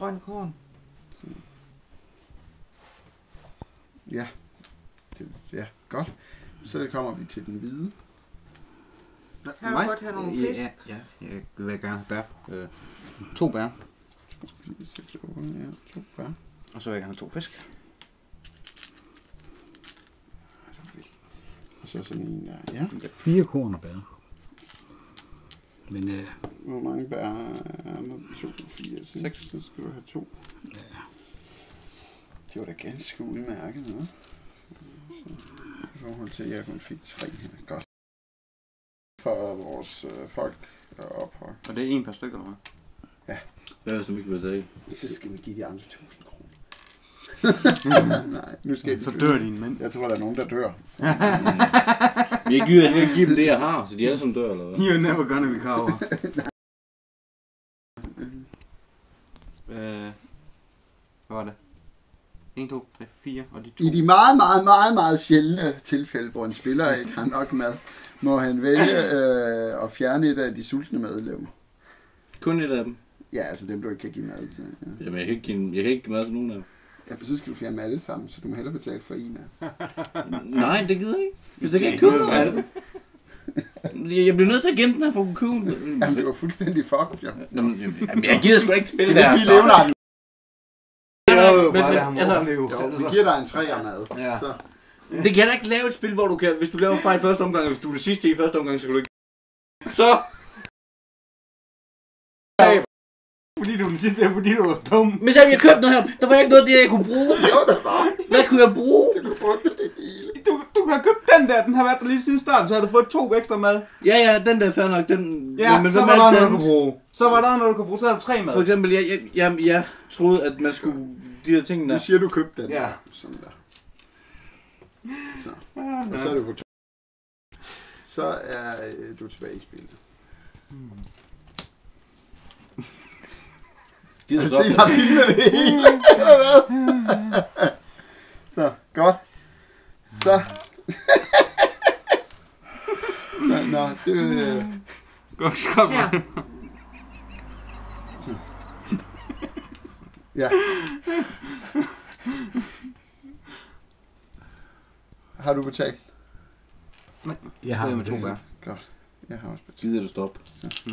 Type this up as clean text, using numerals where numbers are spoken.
grøn korn. Ja. Ja, godt. Så kommer vi til den hvide. Her vil godt have nogle fisk. Ja, jeg vil gerne have bær. 2 bær. 4, 6, 8, ja, 2 bær. Og så vil jeg gerne have 2 fisk. Og så sådan en der, ja. 4 korn og bær. Men hvor mange bær er der? 2, 4, 6. Så skal du have 2. ja. Det var da ganske udmærket, noget. I forhold til, at jeg kun fik 3 her. Godt. For vores folk er ophold. Og det er 1 per stykke, eller hvad? Ja. Hvad er det, som ikke vil sige? Så skal vi give de andre 1000 kroner. Nej, nu skal Så dør dine mænd. Jeg tror, der er nogen, der dør. Men jeg gider ikke give dem det, jeg har, så de alle sammen dør, eller hvad? You're never gonna recover. Hvad var det? 1, 2, 3, 4, og de 2. I de meget, meget, meget, meget sjældne tilfælde, hvor en spiller ikke har nok mad, må han vælge at fjerne et af de sultne medlemmer. Kun et af dem? Ja, altså dem, du ikke kan give mad til. Ja. Jamen, jeg kan ikke give mad til nogen af dem. Ja, men så skal du fjerne dem alle sammen, så du må hellere betale for en af. Nej, det gider jeg ikke. For det kan jeg købe af det. Jeg bliver nødt til at gemme den her for at kunne købe den. Jamen, det var fuldstændig fucked, jo. Jamen, jeg gider sgu da ikke spille der. De lever Altså, vi giver dig en 3'er mad. Ja. Så. Det kan da ikke lave et spil, hvor du kan, hvis du laver fejl i første omgang, og hvis du er det sidste i første omgang, så kan du ikke. Så! fordi du er den sidste, fordi du er dum. Men Sam, jeg købte noget her, der var ikke noget af det, jeg kunne bruge. Jo, det var. Hvad kunne jeg bruge? Det kunne bruge det hele. Du kan have købt den har været der lige siden starten, så har du fået 2 ekstra mad. Ja, den der er fair nok, den... Ja, men så var der noget, du kunne bruge. Så var der noget, du kunne bruge, så har du 3 mad. For eksempel, jeg troede, at man skulle de der ting der. Nu siger du købte den. Ja. Sådan der. Så. Og så er du på 2. Så er du tilbage i spillet. Gider så Det har filmet det hele. Så, godt. Så. Nå, det Godt skab. Her. ja. Har du betalt? Jeg har med 2 bær. Godt. Jeg har også betalt. Gider du stoppe? Så.